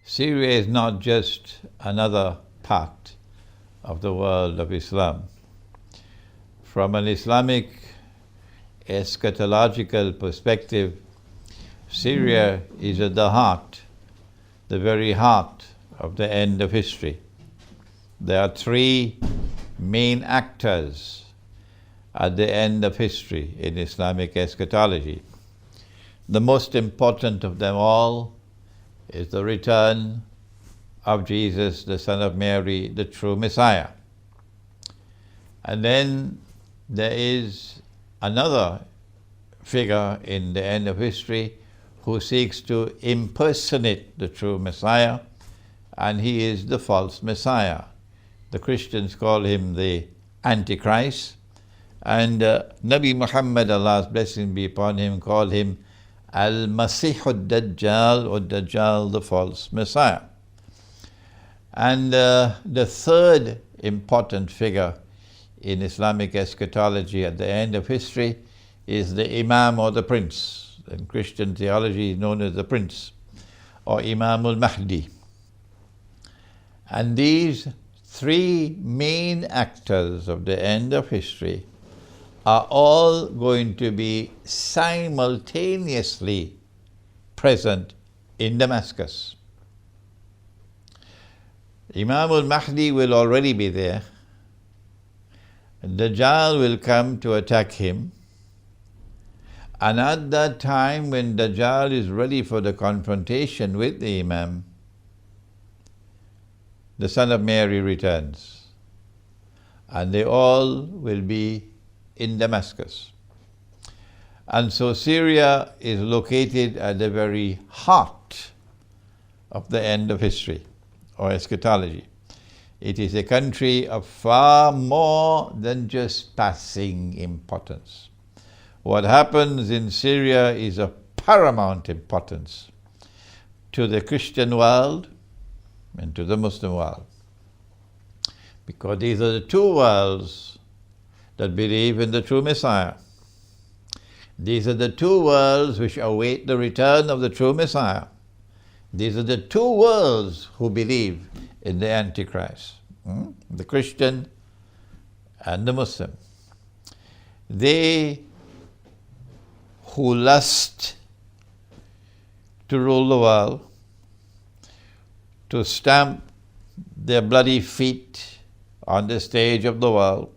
Syria is not just another part of the world of Islam. From an Islamic eschatological perspective, Syria is at the heart, the very heart of the end of history. There are three main actors at the end of history in Islamic eschatology. The most important of them all is the return of Jesus, the Son of Mary, the true Messiah. And then there is another figure in the end of history who seeks to impersonate the true Messiah, and he is the false Messiah. The Christians call him the Antichrist, and Nabi Muhammad, Allah's blessing be upon him, called him Al-Masih al-Dajjal, or Dajjal, the false Messiah. And the third important figure in Islamic eschatology at the end of history is the Imam, or the Prince. In Christian theology is known as the Prince, or Imam al-Mahdi. And these three main actors of the end of history are all going to be simultaneously present in Damascus. Imam al-Mahdi will already be there. Dajjal will come to attack him. And at that time, when Dajjal is ready for the confrontation with the Imam, the Son of Mary returns. And they all will be in Damascus. And so Syria is located at the very heart of the end of history, or eschatology. It is a country of far more than just passing importance. What happens in Syria is of paramount importance to the Christian world and to the Muslim world, because these are the two worlds that believe in the true Messiah. These are the two worlds which await the return of the true Messiah. These are the two worlds who believe in the Antichrist, the Christian and the Muslim. They who lust to rule the world, to stamp their bloody feet on the stage of the world,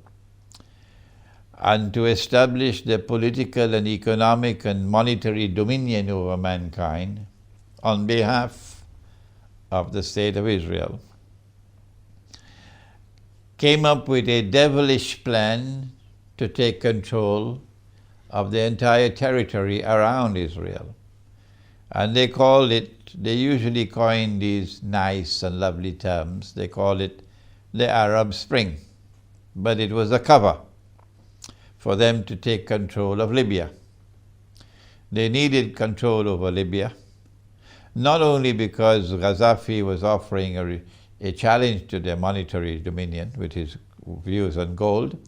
and to establish their political and economic and monetary dominion over mankind on behalf of the State of Israel, came up with a devilish plan to take control of the entire territory around Israel. And they called it, they usually coin these nice and lovely terms, they call it the Arab Spring. But it was a cover for them to take control of Libya. They needed control over Libya, not only because Gaddafi was offering a challenge to their monetary dominion with his views on gold,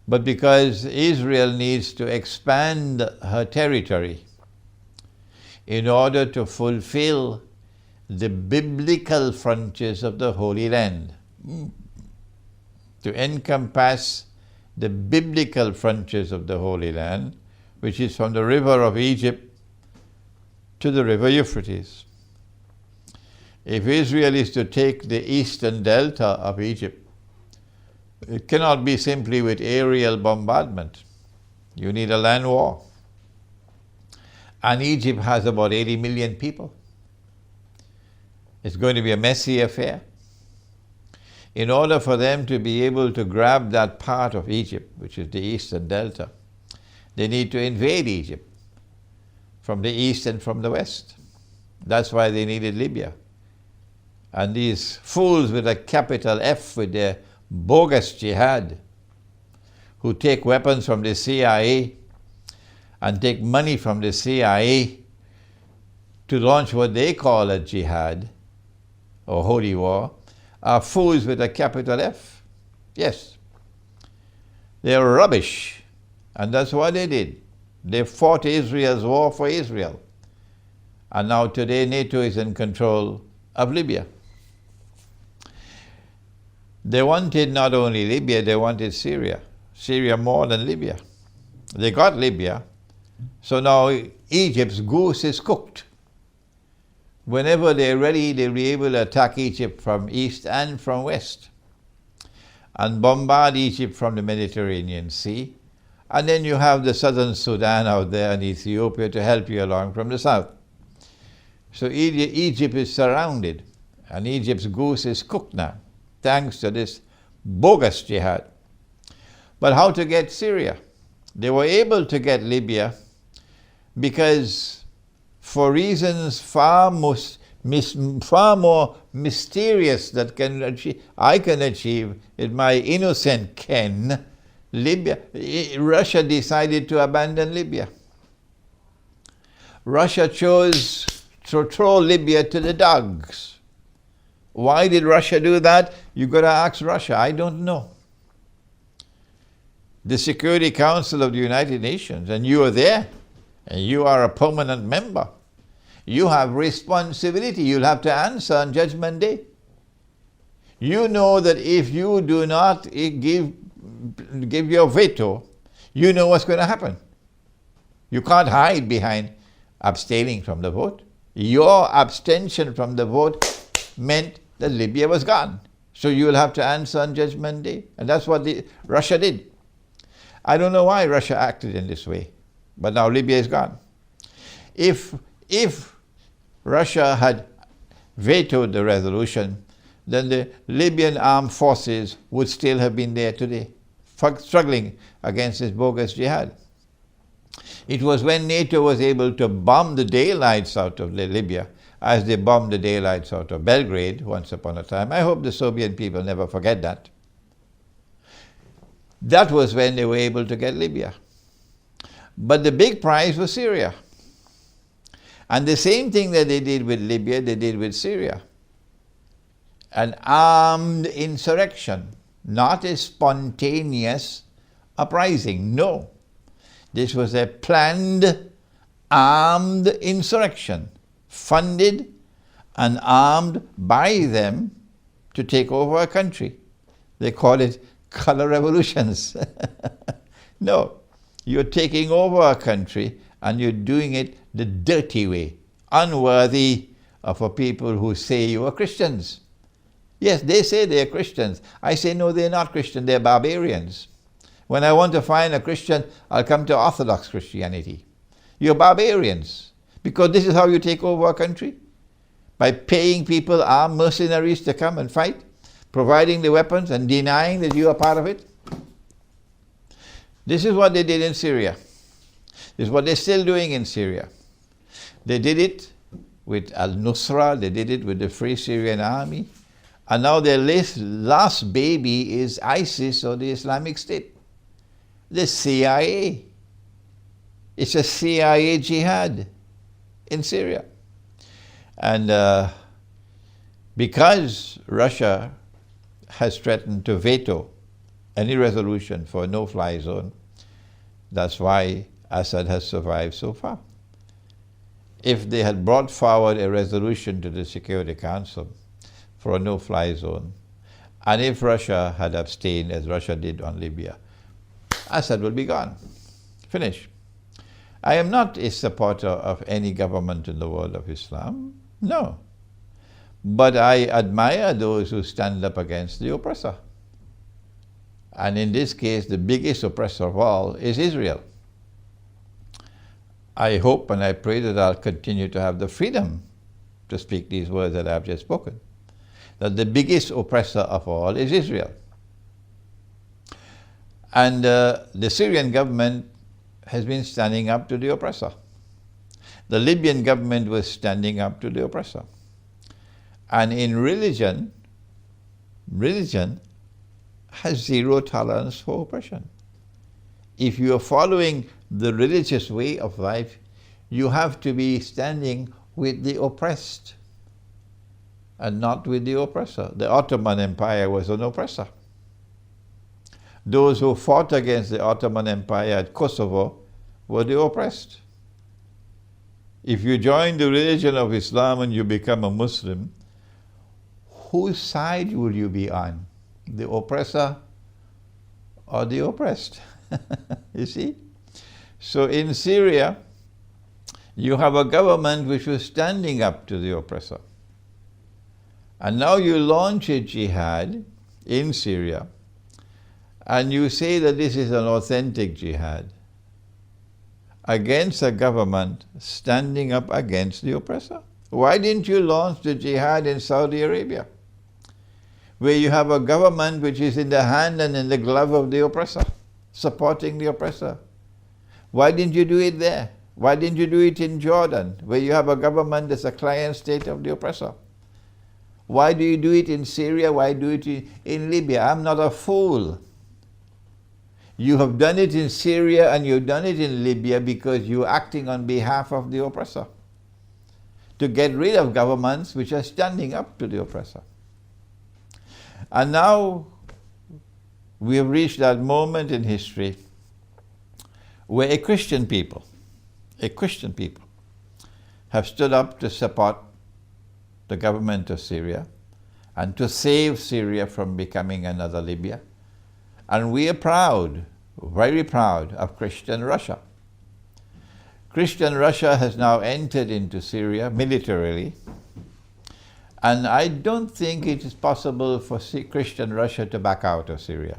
but because Israel needs to expand her territory in order to fulfill the biblical frontiers of the Holy Land, to encompass the biblical frontiers of the Holy Land, which is from the river of Egypt to the river Euphrates. If Israel is to take the eastern delta of Egypt, it cannot be simply with aerial bombardment. You need a land war. And Egypt has about 80 million people. It's going to be a messy affair. In order for them to be able to grab that part of Egypt, which is the eastern delta, they need to invade Egypt from the east and from the west. That's why they needed Libya. And these fools with a capital F, with their bogus jihad, who take weapons from the CIA and take money from the CIA to launch what they call a jihad or holy war, are fools with a capital F. Yes. They are rubbish. And that's what they did. They fought Israel's war for Israel. And now today NATO is in control of Libya. They wanted not only Libya, they wanted Syria. Syria more than Libya. They got Libya, so now Egypt's goose is cooked. Whenever they're ready, they'll be able to attack Egypt from east and from west and bombard Egypt from the Mediterranean Sea. And then you have the southern Sudan out there and Ethiopia to help you along from the south. So Egypt is surrounded, and Egypt's goose is cooked now, thanks to this bogus jihad. But how to get Syria? They were able to get Libya because, for reasons far more mysterious that I can achieve with my innocent ken, Russia decided to abandon Libya. Russia chose to throw Libya to the dogs. Why did Russia do that? You got to ask Russia. I don't know. The Security Council of the United Nations, and you are there, and you are a permanent member. You have responsibility. You'll have to answer on Judgment Day. You know that if you do not give your veto, you know what's going to happen. You can't hide behind abstaining from the vote. Your abstention from the vote meant that Libya was gone. So you will have to answer on Judgment Day. And that's what Russia did. I don't know why Russia acted in this way, but now Libya is gone. If Russia had vetoed the resolution, then the Libyan armed forces would still have been there today, struggling against this bogus jihad. It was when NATO was able to bomb the daylights out of Libya, as they bombed the daylights out of Belgrade once upon a time. I hope the Soviet people never forget that. That was when they were able to get Libya. But the big prize was Syria. And the same thing that they did with Libya, they did with Syria. An armed insurrection, not a spontaneous uprising. No. This was a planned, armed insurrection, funded and armed by them to take over a country. They call it color revolutions. No, you're taking over a country and you're doing it the dirty way, unworthy of a people who say you are Christians. Yes, they say they're Christians. I say no, they're not Christian, they're barbarians. When I want to find a Christian, I'll come to Orthodox Christianity. You're barbarians, because this is how you take over a country? By paying people, armed mercenaries to come and fight, providing the weapons and denying that you are part of it. This is what they did in Syria. This is what they're still doing in Syria. They did it with al-Nusra, they did it with the Free Syrian Army, and now their last baby is ISIS or the Islamic State. The CIA. It's a CIA jihad in Syria. And because Russia has threatened to veto any resolution for a no-fly zone, that's why Assad has survived so far. If they had brought forward a resolution to the Security Council for a no-fly zone, and if Russia had abstained as Russia did on Libya, Assad would be gone. Finish. I am not a supporter of any government in the world of Islam. No. But I admire those who stand up against the oppressor. And in this case, the biggest oppressor of all is Israel. I hope and I pray that I'll continue to have the freedom to speak these words that I've just spoken. That the biggest oppressor of all is Israel. And the Syrian government has been standing up to the oppressor. The Libyan government was standing up to the oppressor. And in religion has zero tolerance for oppression. If you are following the religious way of life, you have to be standing with the oppressed and not with the oppressor. The Ottoman Empire was an oppressor. Those who fought against the Ottoman Empire at Kosovo were the oppressed. If you join the religion of Islam and you become a Muslim, whose side would you be on? The oppressor or the oppressed? You see? So in Syria, you have a government which was standing up to the oppressor. And now you launch a jihad in Syria, and you say that this is an authentic jihad against a government standing up against the oppressor. Why didn't you launch the jihad in Saudi Arabia, where you have a government which is in the hand and in the glove of the oppressor, supporting the oppressor? Why didn't you do it there? Why didn't you do it in Jordan, where you have a government that's a client state of the oppressor? Why do you do it in Syria? Why do it in Libya? I'm not a fool. You have done it in Syria and you've done it in Libya because you're acting on behalf of the oppressor, to get rid of governments which are standing up to the oppressor. And now we have reached that moment in history where a Christian people have stood up to support the government of Syria and to save Syria from becoming another Libya. And we are proud, very proud of Christian Russia. Christian Russia has now entered into Syria militarily, and I don't think it is possible for Christian Russia to back out of Syria.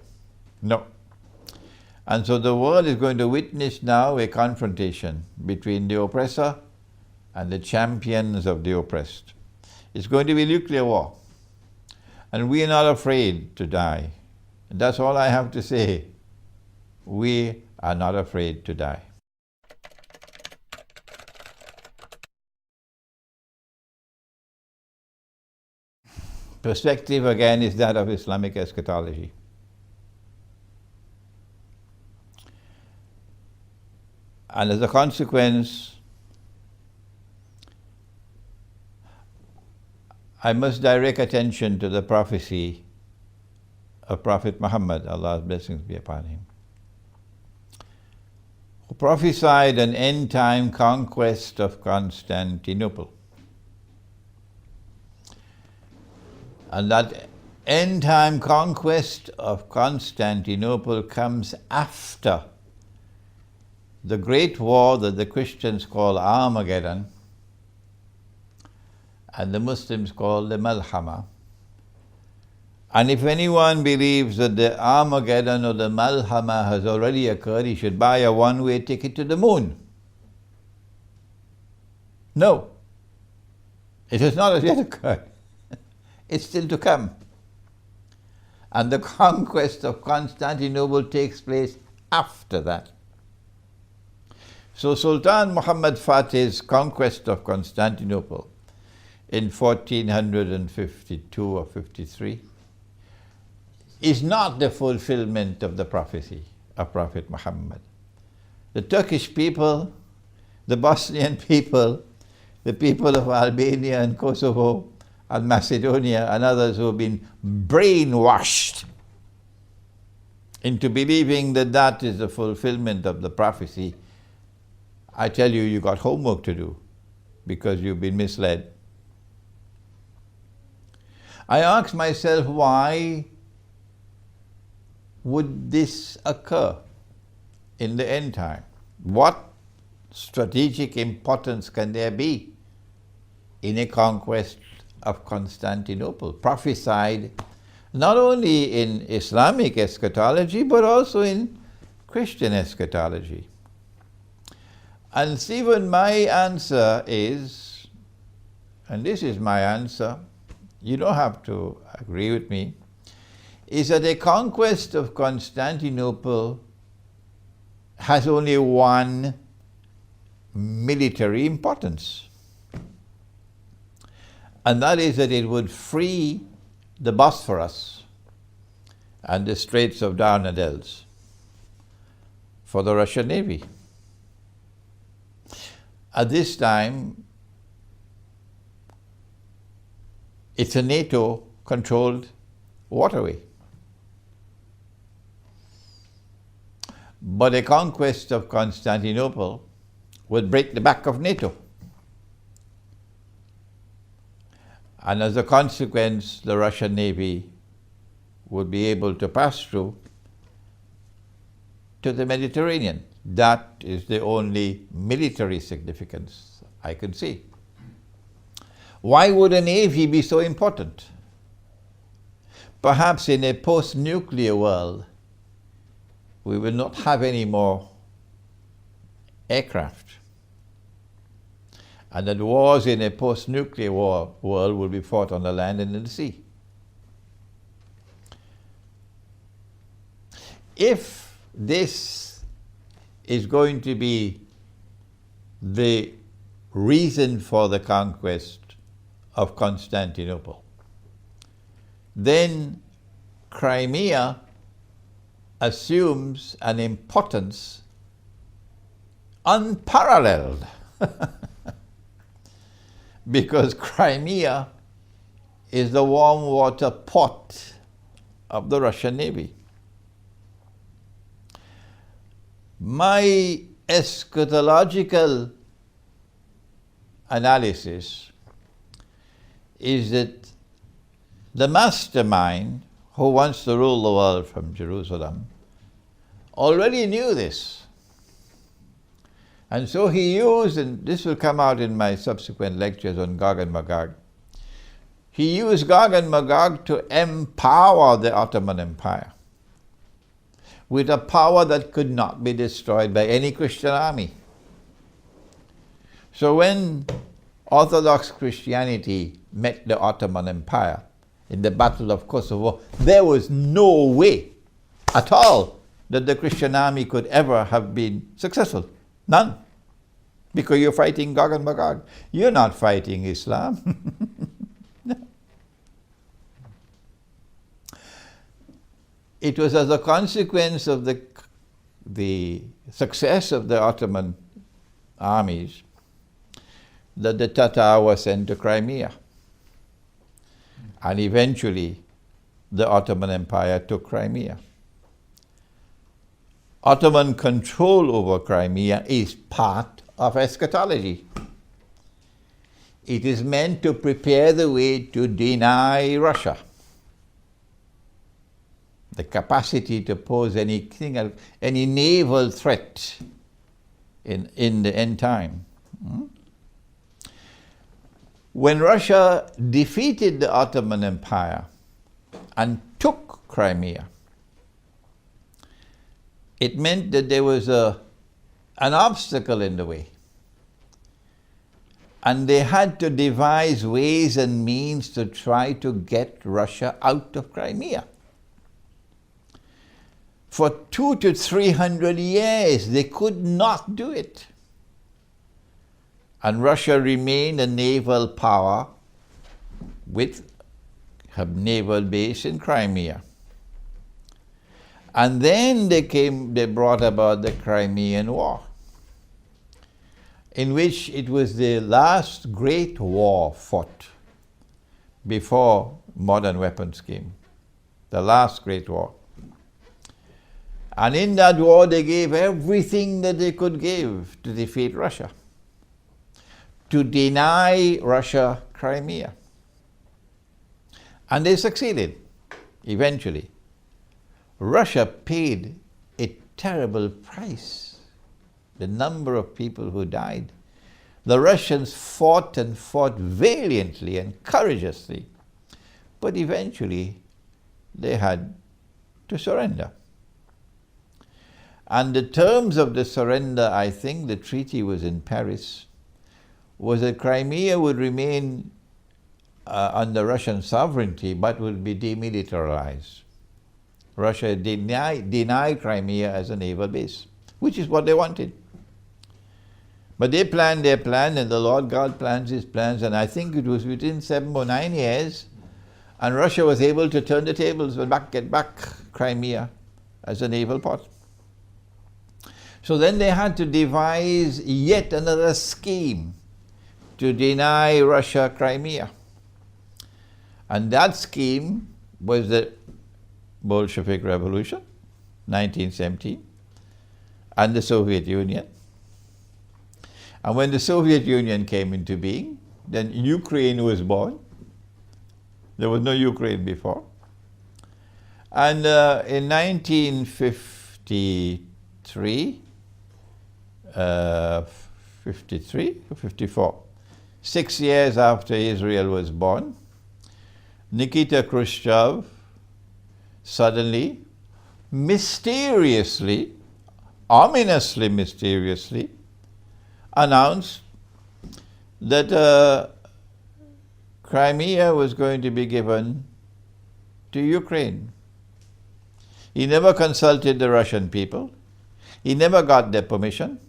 No. And so the world is going to witness now a confrontation between the oppressor and the champions of the oppressed. It's going to be nuclear war. And we are not afraid to die. And that's all I have to say. We are not afraid to die. Perspective again is that of Islamic eschatology. And as a consequence, I must direct attention to the prophecy of Prophet Muhammad, Allah's blessings be upon him, who prophesied an end-time conquest of Constantinople. And that end-time conquest of Constantinople comes after the great war that the Christians call Armageddon and the Muslims call the Malhama. And if anyone believes that the Armageddon or the Malhama has already occurred, he should buy a one-way ticket to the moon. No, it has not as yet occurred. It's still to come. And the conquest of Constantinople takes place after that. So Sultan Muhammad Fatih's conquest of Constantinople in 1452 or 53 is not the fulfillment of the prophecy of Prophet Muhammad. The Turkish people, the Bosnian people, the people of Albania and Kosovo and Macedonia and others who have been brainwashed into believing that that is the fulfillment of the prophecy, I tell you, you got homework to do because you've been misled. I ask myself, why would this occur in the end time? What strategic importance can there be in a conquest of Constantinople, prophesied not only in Islamic eschatology but also in Christian eschatology? And Stephen, my answer is, and this is my answer, you don't have to agree with me, is that a conquest of Constantinople has only one military importance. And that is that it would free the Bosphorus and the Straits of Dardanelles for the Russian Navy. At this time, it's a NATO-controlled waterway. But a conquest of Constantinople would break the back of NATO. And as a consequence, the Russian Navy would be able to pass through to the Mediterranean. That is the only military significance I can see. Why would a navy be so important? Perhaps in a post-nuclear world, we will not have any more aircraft. And that wars in a post-nuclear world will be fought on the land and in the sea. If this is going to be the reason for the conquest of Constantinople, then Crimea assumes an importance unparalleled. Because Crimea is the warm water port of the Russian Navy. My eschatological analysis is that the mastermind who wants to rule the world from Jerusalem already knew this. And so he used, and this will come out in my subsequent lectures on Gog and Magog, he used Gog and Magog to empower the Ottoman Empire with a power that could not be destroyed by any Christian army. So when Orthodox Christianity met the Ottoman Empire in the Battle of Kosovo, there was no way at all that the Christian army could ever have been successful. None. Because you're fighting Gog and Magog. You're not fighting Islam. No. It was as a consequence of the success of the Ottoman armies that the Tatar were sent to Crimea. And eventually, the Ottoman Empire took Crimea. Ottoman control over Crimea is part of eschatology. It is meant to prepare the way to deny Russia the capacity to pose any naval threat in the end time. When Russia defeated the Ottoman Empire and took Crimea, it meant that there was an obstacle in the way. And they had to devise ways and means to try to get Russia out of Crimea. For 200 to 300 years, they could not do it. And Russia remained a naval power with a naval base in Crimea. And then they brought about the Crimean War, in which it was the last great war fought before modern weapons came. The last great war. And in that war, they gave everything that they could give to defeat Russia, to deny Russia Crimea. And they succeeded, eventually. Russia paid a terrible price, the number of people who died. The Russians fought and fought valiantly and courageously, but eventually they had to surrender. And the terms of the surrender, I think the treaty was in Paris, was that Crimea would remain under Russian sovereignty but would be demilitarized. Russia denied Crimea as a naval base, which is what they wanted. But they planned their plan, and the Lord God plans his plans, and I think it was within 7 or 9 years, and Russia was able to turn the tables and get back Crimea as a naval port. So then they had to devise yet another scheme to deny Russia Crimea. And that scheme was the Bolshevik Revolution, 1917, and the Soviet Union. And when the Soviet Union came into being, then Ukraine was born, There was no Ukraine before. And in 1953, 53 or 54, 6 years after Israel was born, Nikita Khrushchev suddenly, mysteriously, ominously mysteriously, announced that Crimea was going to be given to Ukraine. He never consulted the Russian people. He never got their permission.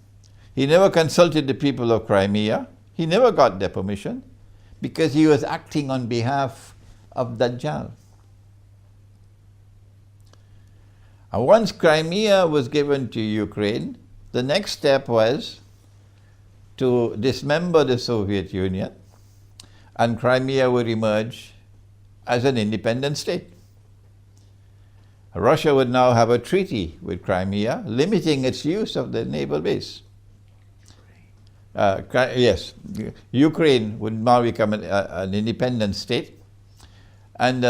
He never consulted the people of Crimea. He never got their permission because he was acting on behalf of Dajjal. And once Crimea was given to Ukraine, the next step was to dismember the Soviet Union, and Crimea would emerge as an independent state. Russia would now have a treaty with Crimea limiting its use of the naval base. Yes, Ukraine would now become an independent state, and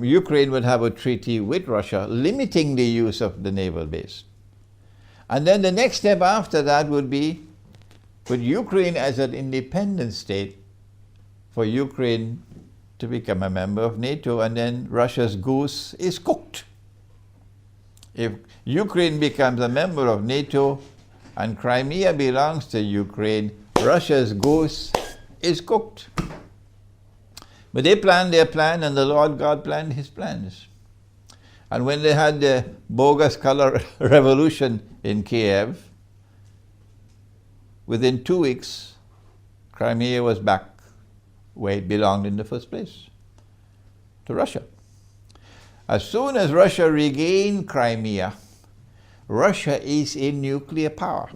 Ukraine would have a treaty with Russia limiting the use of the naval base. And then the next step after that would be, with Ukraine as an independent state, for Ukraine to become a member of NATO, and then Russia's goose is cooked. If Ukraine becomes a member of NATO and Crimea belongs to Ukraine, Russia's goose is cooked. But they planned their plan, and the Lord God planned his plans. And when they had the bogus color revolution in Kiev, within 2 weeks, Crimea was back where it belonged in the first place, to Russia. As soon as Russia regained Crimea, Russia is in nuclear power.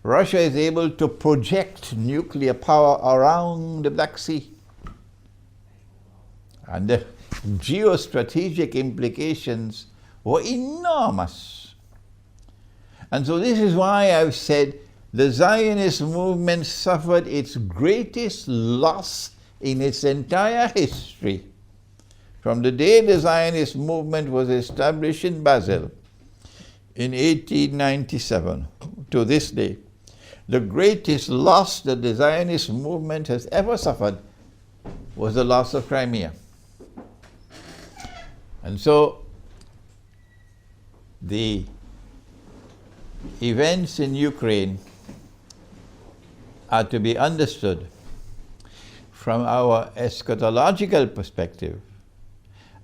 Russia is able to project nuclear power around the Black Sea. And the geostrategic implications were enormous. And so this is why I've said the Zionist movement suffered its greatest loss in its entire history. From the day the Zionist movement was established in Basel in 1897 to this day, the greatest loss that the Zionist movement has ever suffered was the loss of Crimea. And so the events in Ukraine are to be understood from our eschatological perspective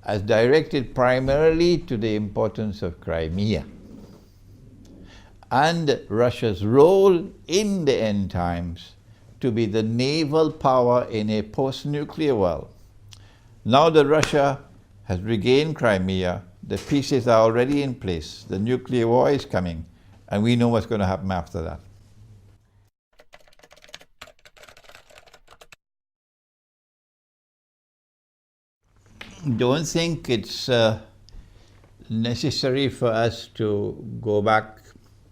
as directed primarily to the importance of Crimea and Russia's role in the end times to be the naval power in a post-nuclear world. Now that Russia has regained Crimea, the pieces are already in place. The nuclear war is coming, and we know what's going to happen after that. Don't think it's necessary for us to go back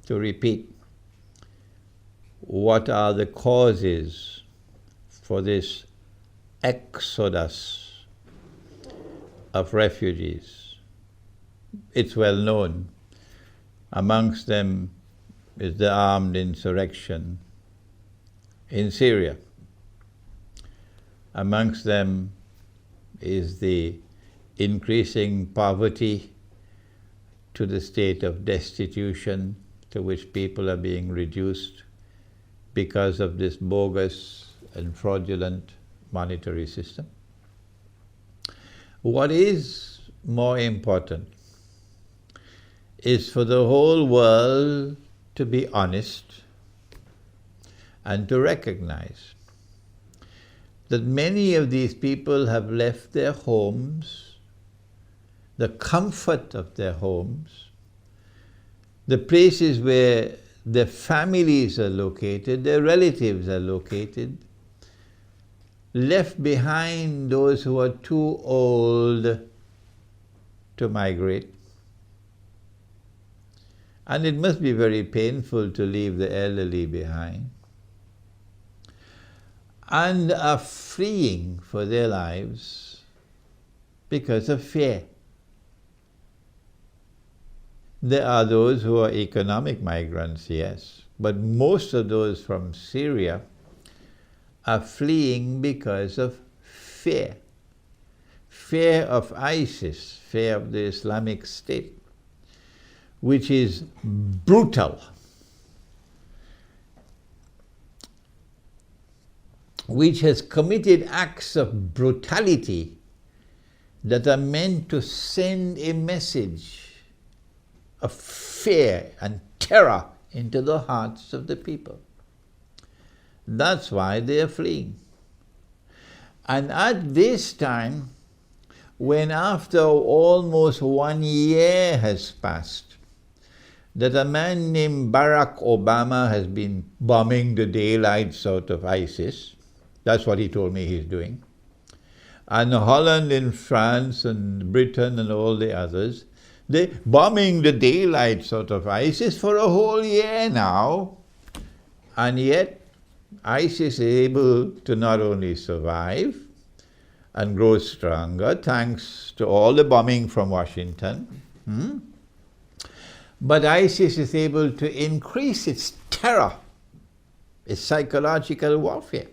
to repeat what are the causes for this exodus of refugees. It's well known. Amongst them is the armed insurrection in Syria. Amongst them is the increasing poverty to the state of destitution to which people are being reduced because of this bogus and fraudulent monetary system. What is more important is for the whole world to be honest and to recognize that many of these people have left their homes, the comfort of their homes, the places where their families are located, their relatives are located, left behind those who are too old to migrate. And it must be very painful to leave the elderly behind. and are fleeing for their lives because of fear. There are those who are economic migrants, yes, but most of those from Syria are fleeing because of fear. Fear of ISIS, fear of the Islamic State, which is brutal, which has committed acts of brutality that are meant to send a message of fear and terror into the hearts of the people. That's why they are fleeing. And at this time, when after almost 1 year has passed, that a man named Barack Obama has been bombing the daylights out of ISIS, that's what he told me he's doing, and Holland and France and Britain and all the others, they're bombing the daylights out of ISIS for a whole year now, and yet ISIS is able to not only survive and grow stronger thanks to all the bombing from Washington, but ISIS is able to increase its terror, its psychological warfare.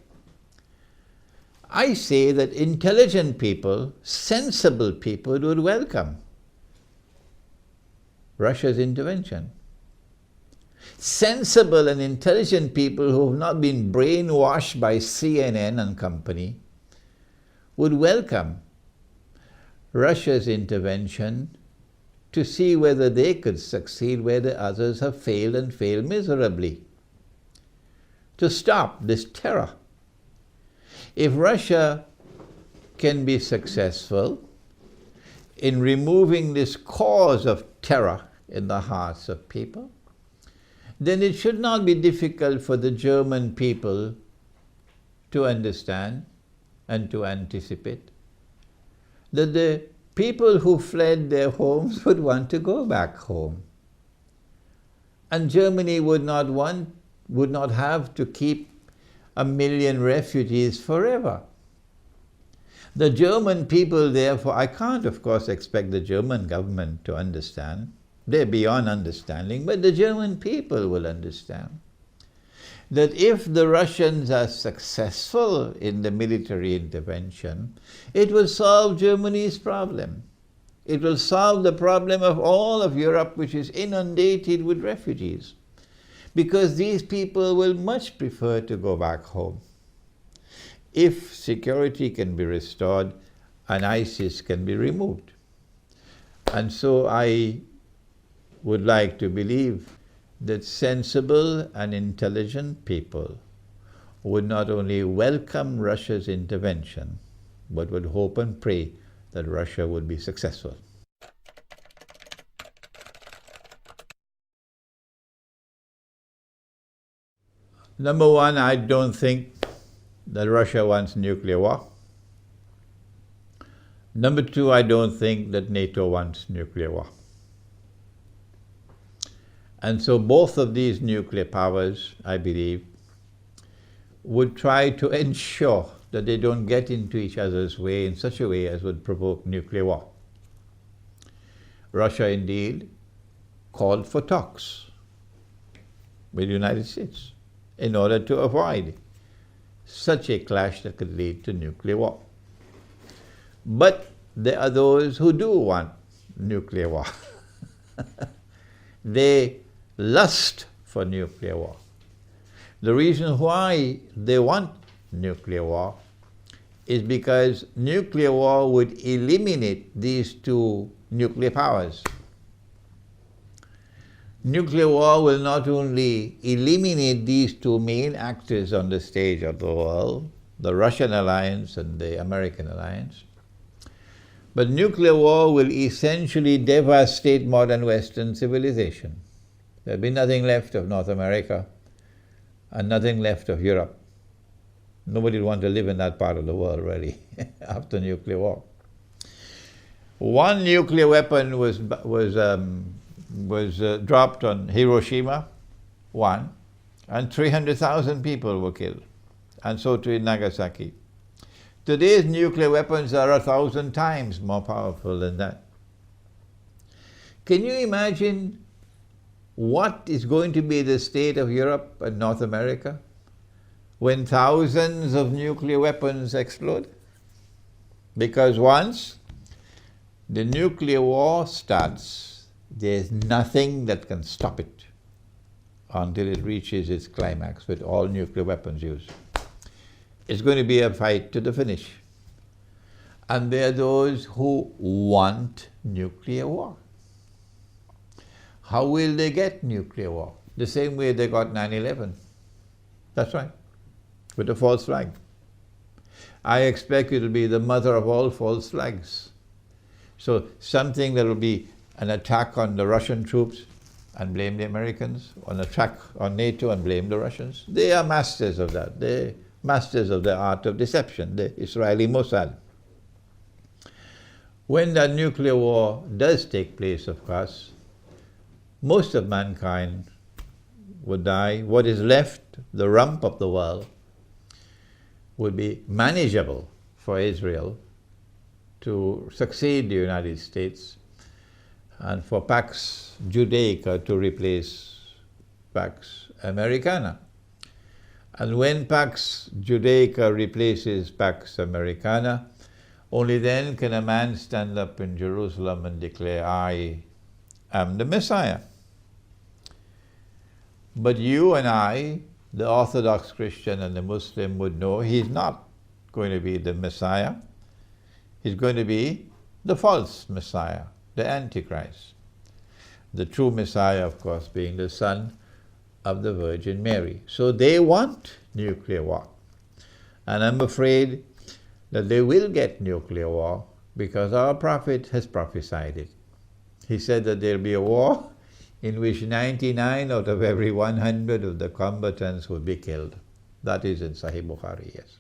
I say that intelligent people, sensible people would welcome Russia's intervention. Sensible and intelligent people who have not been brainwashed by CNN and company would welcome Russia's intervention to see whether they could succeed where the others have failed and failed miserably. To stop this terror. If Russia can be successful in removing this cause of terror in the hearts of people, then it should not be difficult for the German people to understand and to anticipate that the people who fled their homes would want to go back home. And Germany would not have to keep 1 million refugees forever. The German people, therefore, I can't, of course, expect the German government to understand. They're beyond understanding, but the German people will understand that if the Russians are successful in the military intervention, it will solve Germany's problem. It will solve the problem of all of Europe, which is inundated with refugees, because these people will much prefer to go back home. If security can be restored and ISIS can be removed. And so I would like to believe that sensible and intelligent people would not only welcome Russia's intervention, but would hope and pray that Russia would be successful. Number one, I don't think that Russia wants nuclear war. Number two, I don't think that NATO wants nuclear war. And so both of these nuclear powers, I believe, would try to ensure that they don't get into each other's way in such a way as would provoke nuclear war. Russia indeed called for talks with the United States in order to avoid such a clash that could lead to nuclear war. But there are those who do want nuclear war. They lust for nuclear war. The reason why they want nuclear war is because nuclear war would eliminate these two nuclear powers. Nuclear war will not only eliminate these two main actors on the stage of the world, the Russian alliance and the American alliance, but nuclear war will essentially devastate modern Western civilization. There'll be nothing left of North America and nothing left of Europe. Nobody would want to live in that part of the world, really, after nuclear war. One nuclear weapon was dropped on Hiroshima, one, and 300,000 people were killed. and so too in Nagasaki. Today's nuclear weapons are 1,000 times more powerful than that. Can you imagine what is going to be the state of Europe and North America when thousands of nuclear weapons explode? Because once the nuclear war starts, there's nothing that can stop it until it reaches its climax with all nuclear weapons used. It's going to be a fight to the finish. And there are those who want nuclear war. How will they get nuclear war? The same way they got 9/11. That's right, with a false flag. I expect it will be the mother of all false flags. So something that will be an attack on the Russian troops and blame the Americans, an attack on NATO and blame the Russians. They are masters of that. They're masters of the art of deception, the Israeli Mossad. When that nuclear war does take place, of course, most of mankind would die. What is left, the rump of the world, would be manageable for Israel to succeed the United States and for Pax Judaica to replace Pax Americana. And when Pax Judaica replaces Pax Americana, only then can a man stand up in Jerusalem and declare, I am the Messiah. But you and I, the Orthodox Christian and the Muslim, would know he's not going to be the Messiah. He's going to be the false Messiah, the Antichrist. The true Messiah, of course, being the son of the Virgin Mary. So they want nuclear war. And I'm afraid that they will get nuclear war because our prophet has prophesied it. He said that there'll be a war in which 99 out of every 100 of the combatants would be killed. That is in Sahih Bukhari, yes.